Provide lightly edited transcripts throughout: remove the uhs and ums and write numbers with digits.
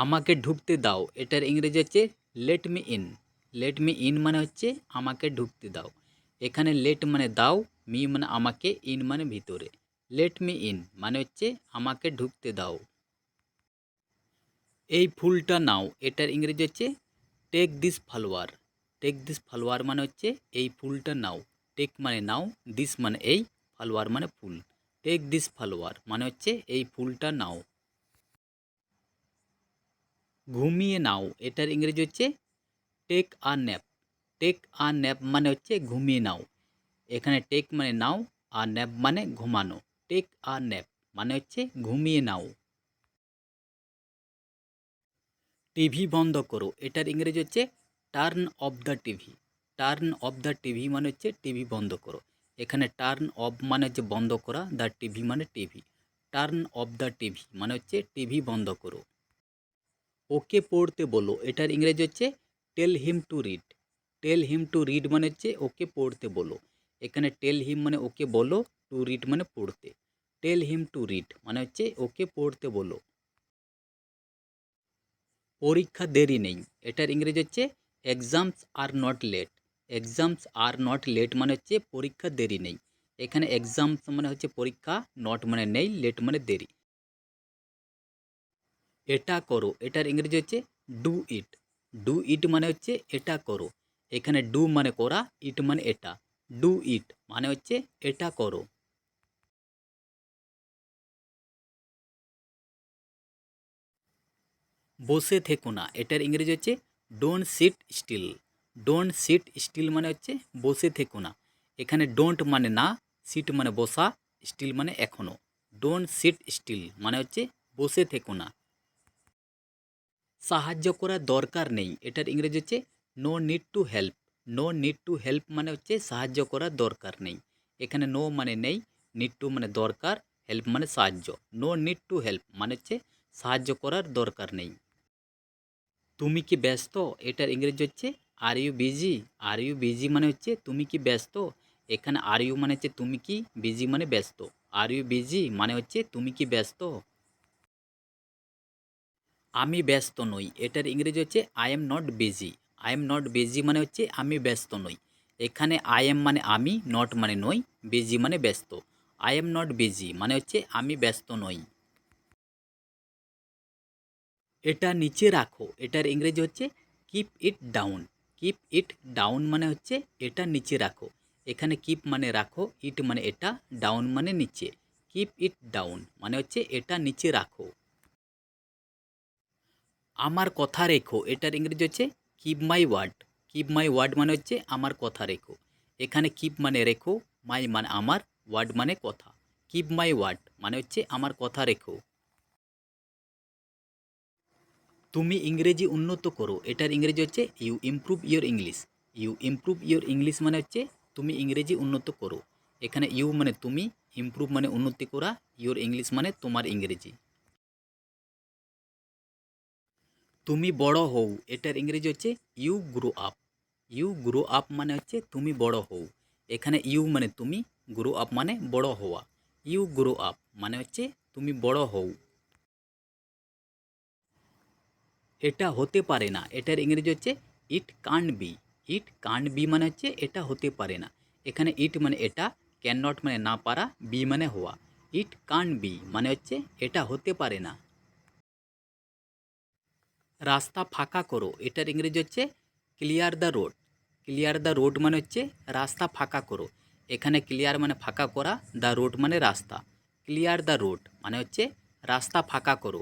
আমাকে ঢুকতে দাও এটার ইংরেজি হচ্ছে let me in. Let me in মানে হচ্ছে আমাকে ঢুকতে দাও। এখানে লেট মানে দাও, মি মানে আমাকে, ইন মানে ভিতরে। লেট মি ইন মানে হচ্ছে আমাকে ঢুকতে দাও। এই ফুলটা নাও এটার ইংরেজি হচ্ছে take this follower. Take this follower মানে হচ্ছে এই ফুলটা নাও। টেক মানে নাও, দিস মানে এই, ফলোয়ার মানে ফুল। টেক দিস ফলোয়ার মানে হচ্ছে এই ফুলটা নাও। ঘুমিয়ে নাও এটার ইংরেজি হচ্ছে take a nap. Take a nap মানে হচ্ছে ঘুমিয়ে নাও। এখানে টেক মানে নাও, আর ন্যাপ মানে ঘুমানো। টেক আ ন্যাপ মানে হচ্ছে ঘুমিয়ে নাও। টিভি বন্ধ করো এটার ইংরেজি হচ্ছে turn off the TV. Turn off the TV মানে হচ্ছে টিভি বন্ধ করো। এখানে টার্ন অফ মানে হচ্ছে বন্ধ করা, দ্য টিভি মানে TV. Turn off the TV মানে হচ্ছে টিভি বন্ধ করো। ওকে পড়তে বলো এটার ইংরেজি হচ্ছে tell him to read. Tell him to read মানে হচ্ছে ওকে পড়তে বলো। এখানে টেল হিম মানে ওকে বলো, টু রিড মানে পড়তে। টেল হিম টু রিড মানে হচ্ছে ওকে পড়তে বলো। পরীক্ষা দেরি নেই এটার ইংরেজি হচ্ছে exams are not late. Exams are not late মানে হচ্ছে পরীক্ষা দেরি নেই। এখানে এক্সামস মানে হচ্ছে পরীক্ষা, নট মানে নেই, লেট মানে দেরি। এটা করো এটার ইংরেজি হচ্ছে ডু ইট। ডু ইট মানে হচ্ছে এটা করো। এখানে ডু মানে করা, ইট মানে এটা। ডু ইট মানে হচ্ছে এটা করো। বসে থেকো না এটার ইংরেজি হচ্ছে don't sit still. Don't sit still মানে হচ্ছে বসে থেকো না। এখানে ডোন্ট মানে না, সিট মানে বসা, স্টিল মানে এখনো। ডোন্ট সিট স্টিল মানে হচ্ছে বসে থেকো না। সাহায্য করার দরকার নেই এটার ইংরেজি হচ্ছে no need to help. No need to help মানে হচ্ছে সাহায্য করার দরকার নেই। এখানে নো মানে নেই, নিড টু মানে দরকার, হেল্প মানে সাহায্য। নো নিড টু হেল্প মানে হচ্ছে সাহায্য করার দরকার নেই। তুমি কি ব্যস্ত এটার ইংরেজি হচ্ছে are you busy. Are you busy মানে হচ্ছে তুমি কি ব্যস্ত। এখানে আর ইউ মানে হচ্ছে তুমি কি, বিজি মানে ব্যস্ত। আর ইউ বিজি মানে হচ্ছে তুমি কি ব্যস্ত। আমি ব্যস্ত নই এটার ইংরেজি হচ্ছে I am not busy. I am not busy মানে হচ্ছে আমি ব্যস্ত নই। এখানে আই এম মানে আমি, নট মানে নই, বিজি মানে ব্যস্ত। আই এম নট বিজি মানে হচ্ছে আমি ব্যস্ত নই। এটা নিচে রাখো এটার ইংরেজি হচ্ছে keep it down. Keep it down মানে হচ্ছে এটা নিচে রাখো। এখানে কিপ মানে রাখো, ইট মানে এটা, ডাউন মানে নিচে। কিপ ইট ডাউন মানে হচ্ছে এটা নিচে রাখো। আমার কথা রেখো এটার ইংরেজি হচ্ছে keep my word. Keep my word মানে হচ্ছে আমার কথা রেখো। এখানে কিপ মানে রেখো, মাই মানে আমার, ওয়ার্ড মানে কথা। কিপ মাই ওয়ার্ড মানে হচ্ছে আমার কথা রেখো। তুমি ইংরেজি উন্নত করো এটার ইংরেজি হচ্ছে you improve your English. You improve your English মানে হচ্ছে তুমি ইংরেজি উন্নত করো। এখানে ইউ মানে তুমি, ইমপ্রুভ মানে উন্নতি করা, ইয়োর ইংলিশ মানে তোমার ইংরেজি। তুমি বড় হও এটার ইংরেজি হচ্ছে you grow up. You grow up মানে হচ্ছে তুমি বড় হও। এখানে ইউ মানে তুমি, গ্রো আপ মানে বড় হওয়া। ইউ গ্রো আপ মানে হচ্ছে তুমি বড় হও। এটা হতে পারে না এটার ইংরেজি হচ্ছে it can't be. It can't be মানে হচ্ছে এটা হতে পারে না। এখানে ইট মানে এটা, ক্যান নট মানে না পারা, বি মানে হওয়া। ইট কান্ট বি মানে হচ্ছে এটা হতে পারে না। রাস্তা ফাঁকা করো এটার ইংরেজি হচ্ছে clear the road. Clear the road মানে হচ্ছে রাস্তা ফাঁকা করো। এখানে ক্লিয়ার মানে ফাঁকা করা, দ্য রোড মানে রাস্তা। ক্লিয়ার দ্য রোড মানে হচ্ছে রাস্তা ফাঁকা করো।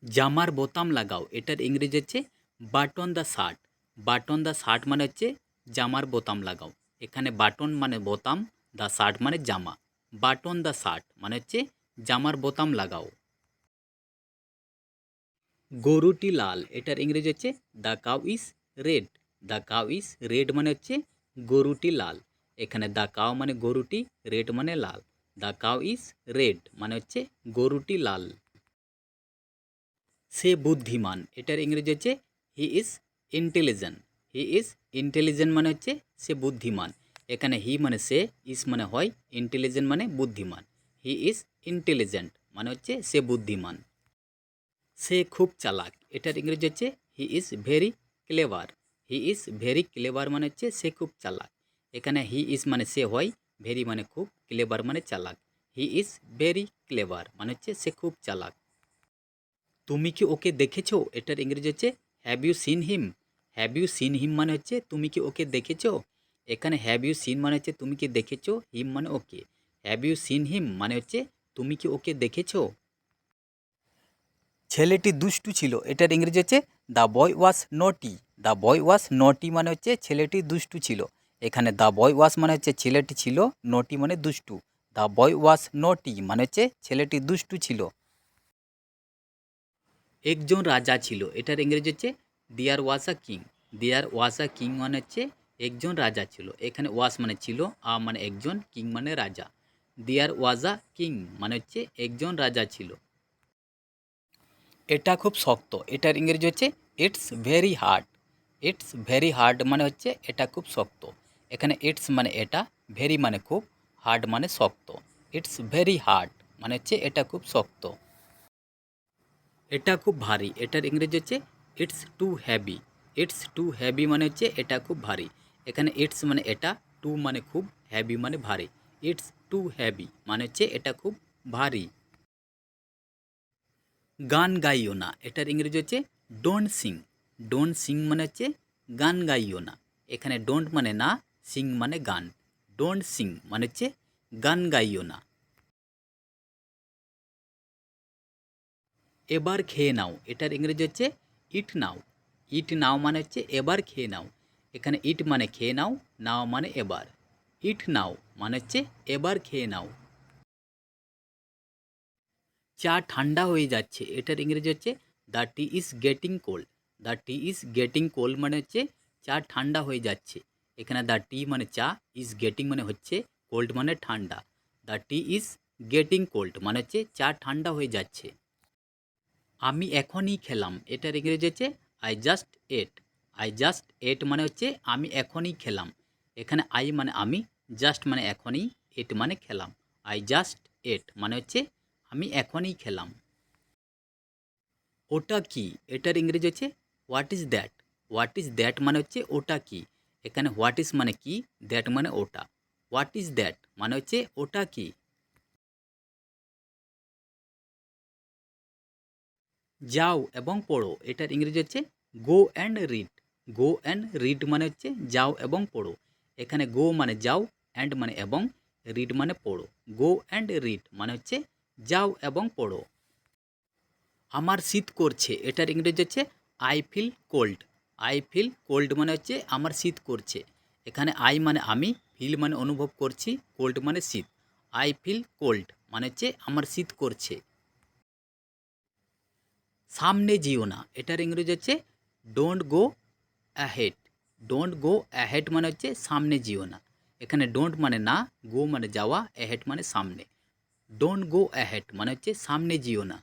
জামার বোতাম লাগাও এটার ইংরেজি হচ্ছে button the shirt. Button the shirt মানে হচ্ছে জামার বোতাম লাগাও। এখানে বাটন মানে বোতাম, দ্য শার্ট মানে জামা। বাটন দ্য শার্ট মানে হচ্ছে জামার বোতাম লাগাও। গরুটি লাল এটার ইংরেজি হচ্ছে the cow is red. The cow is red মানে হচ্ছে গরুটি লাল। এখানে দ্য কাউ মানে গরুটি, রেড মানে লাল। দ্য কাউ ইজ রেড মানে হচ্ছে গরুটি লাল। সে বুদ্ধিমান এটার ইংরেজি হচ্ছে he is intelligent. He is intelligent মানে হচ্ছে সে বুদ্ধিমান। এখানে হি মানে সে, ইজ মানে হয়, ইন্টেলিজেন্ট মানে বুদ্ধিমান। হি ইজ ইন্টেলিজেন্ট মানে হচ্ছে সে বুদ্ধিমান। সে খুব চালাক, এটার ইংরেজি হচ্ছে he is very clever. He is very clever মানে হচ্ছে সে খুব চালাক। এখানে হি ইজ মানে সে হয়, ভেরি মানে খুব, ক্লেভার মানে চালাক। হি ইজ ভেরি ক্লেভার মানে হচ্ছে সে খুব চালাক। তুমি কি ওকে দেখেছো, এটার ইংরেজি হচ্ছে have you seen him. Have you seen him মানে হচ্ছে তুমি কি ওকে দেখেছো। এখানে হ্যাভ ইউ সিন মানে হচ্ছে তুমি কি দেখেছো, হিম মানে ওকে। হ্যাভ ইউ সিন হিম মানে হচ্ছে তুমি কি ওকে দেখেছো। ছেলেটি দুষ্টু ছিল, এটার ইংরেজি হচ্ছে দ্য বয় ওয়াজ নটি। দ্য বয় ওয়াজ নটি মানে হচ্ছে ছেলেটি দুষ্টু ছিল। এখানে দ্য বয় ওয়াজ মানে হচ্ছে ছেলেটি ছিল, নটি মানে দুষ্টু। দ্য বয় ওয়াজ নটি মানে হচ্ছে ছেলেটি দুষ্টু ছিল। একজন রাজা ছিল, এটার ইংরেজি হচ্ছে দেয়ার ওয়াজ a king. There was a king মানে হচ্ছে একজন রাজা ছিল। এখানে ওয়াজ মানে ছিল, আ মানে একজন, কিং মানে রাজা। দেয়ার ওয়াজ আ কিং মানে হচ্ছে একজন রাজা ছিল। এটা খুব শক্ত, এটার ইংরেজি হচ্ছে it's very hard. It's very hard মানে হচ্ছে এটা খুব শক্ত। এখানে ইটস মানে এটা, ভেরি মানে খুব, হার্ড মানে শক্ত। ইটস ভেরি হার্ড মানে হচ্ছে এটা খুব শক্ত। এটা খুব ভারী, এটার ইংরেজি হচ্ছে it's too heavy. It's too heavy মানে হচ্ছে এটা খুব ভারী। এখানে ইটস মানে এটা, টু মানে খুব, হ্যাভি মানে ভারী। ইটস টু হ্যাভি মানে হচ্ছে এটা খুব ভারী। গান গাইও না, এটার ইংরেজি হচ্ছে ডোন্ট সিং। ডোন্ট সিং মানে হচ্ছে গান গাইও না। এখানে ডোন্ট মানে না, সিং মানে গান। ডোন্ট সিং মানে হচ্ছে গান গাইও না। এবার খেয়ে নাও, এটার ইংরেজি হচ্ছে ইট নাও। ইট নাও মানে হচ্ছে এবার খেয়ে নাও। এখানে ইট মানে খেয়ে নাও, নাও মানে এবার। ইট নাও মানে হচ্ছে এবার খেয়ে নাও। চা ঠান্ডা হয়ে যাচ্ছে, এটার ইংরেজি হচ্ছে the T is getting cold. The T is getting cold মানে হচ্ছে চা ঠান্ডা হয়ে যাচ্ছে। এখানে দ্য টি মানে চা, ইজ গেটিং মানে হচ্ছে, কোল্ড মানে ঠান্ডা। The T is getting cold মানে হচ্ছে চা ঠান্ডা হয়ে যাচ্ছে। আমি এখনই খেলাম, এটার ইংরেজি হচ্ছে I just ate. I just ate মানে হচ্ছে আমি এখনই খেলাম। এখানে আই মানে আমি, জাস্ট মানে এখনই, এট মানে খেলাম। আই জাস্ট এট মানে হচ্ছে আমি এখনই খেলাম। ওটা কি, এটার ইংরেজি হচ্ছে what is that. What is that মানে হচ্ছে ওটা কি। এখানে হোয়াট ইজ মানে কি, দ্যাট মানে ওটা। হোয়াট ইজ দ্যাট মানে হচ্ছে ওটা কি। যাও এবং পড়ো, এটার ইংরেজি হচ্ছে go and read. Go and read মানে হচ্ছে যাও এবং পড়ো। এখানে গো মানে যাও, অ্যান্ড মানে এবং, রিড মানে পড়ো। গো অ্যান্ড রিড মানে হচ্ছে যাও এবং পড়ো। আমার শীত করছে, এটার ইংরেজি হচ্ছে I feel cold. I feel cold মানে হচ্ছে আমার শীত করছে। এখানে আই মানে আমি, ফিল মানে অনুভব করছি, কোল্ড মানে শীত। আই ফিল কোল্ড মানে হচ্ছে আমার শীত করছে। সামনে যেও না, এটার ইংরেজি হচ্ছে don't go ahead. Don't go ahead মানে হচ্ছে সামনে যেও না। এখানে ডোন্ট মানে না, গো মানে যাওয়া, অ্যাহেড মানে সামনে। ডোন্ট গো অ্যাহেড মানে হচ্ছে সামনে যেও না।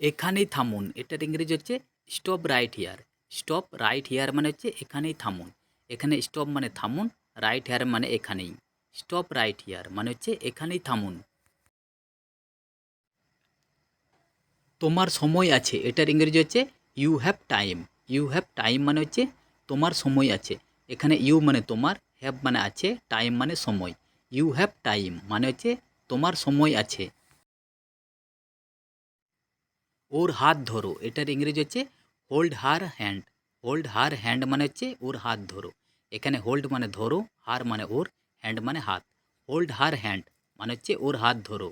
এখানেই থামুন, এটার ইংরেজি হচ্ছে stop right here. Stop right here মানে হচ্ছে এখানেই থামুন। এখানে স্টপ মানে থামুন, রাইট হিয়ার মানে এখানেই। স্টপ রাইট হিয়ার মানে হচ্ছে এখানেই থামুন। তোমার সময় আছে, এটার ইংরেজি হচ্ছে you have time. You have time মানে হচ্ছে তোমার সময় আছে। এখানে ইউ মানে তোমার, হ্যাভ মানে আছে, টাইম মানে সময়। ইউ হ্যাভ টাইম মানে হচ্ছে তোমার সময় আছে। ওর হাত ধরো, এটার ইংরেজি হচ্ছে hold her hand. Hold her hand মানে হচ্ছে ওর হাত ধরো। এখানে হোল্ড মানে ধরো, হার মানে ওর, হ্যান্ড মানে হাত। হোল্ড হার হ্যান্ড মানে হচ্ছে ওর হাত ধরো।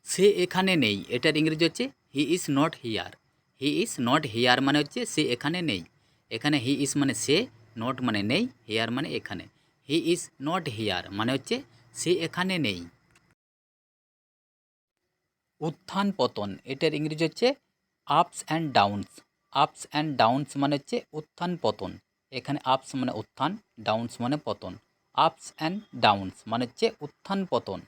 সে এখানে নেই, এটার ইংরেজি হচ্ছে he is not here. He is not here মানে হচ্ছে সে এখানে নেই। এখানে হি ইজ মানে সে, নট মানে নেই, হিয়ার মানে এখানে। হি ইজ নট হিয়ার মানে হচ্ছে সে এখানে নেই। উত্থান পতন, এটার ইংরেজি হচ্ছে ups and downs. Ups and downs মানে হচ্ছে উত্থান পতন। এখানে আপস মানে উত্থান, ডাউনস মানে পতন। আপস অ্যান্ড ডাউনস মানে হচ্ছে উত্থান পতন।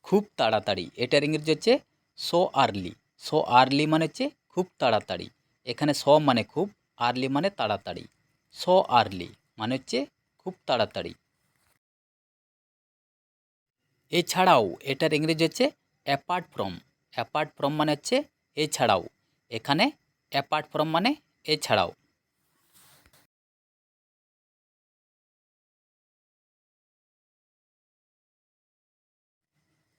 খুব তাড়াতাড়ি, এটার ইংরেজি হচ্ছে সো আর্লি। সো আর্লি মানে হচ্ছে খুব তাড়াতাড়ি। এখানে স মানে খুব, আর্লি মানে তাড়াতাড়ি। সো আর্লি মানে হচ্ছে খুব তাড়াতাড়ি। এছাড়াও এটার ইংরেজি হচ্ছে অ্যাপার্ট ফ্রম। অ্যাপার্ট ফ্রম মানে হচ্ছে এছাড়াও। এখানে অ্যাপার্ট ফ্রম মানে এছাড়াও।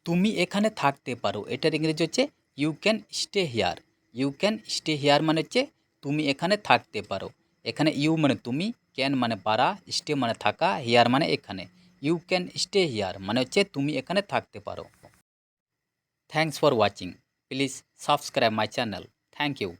তুমি এখানে থাকতে পারো, এটার ইংরেজি হচ্ছে you can stay here. You can stay here মানে হচ্ছে তুমি এখানে থাকতে পারো। এখানে ইউ মানে তুমি, ক্যান মানে পারা, স্টে মানে থাকা, হিয়ার মানে এখানে। ইউ ক্যান স্টে হিয়ার মানে হচ্ছে তুমি এখানে থাকতে পারো। Thanks for watching. Please subscribe my channel. Thank you.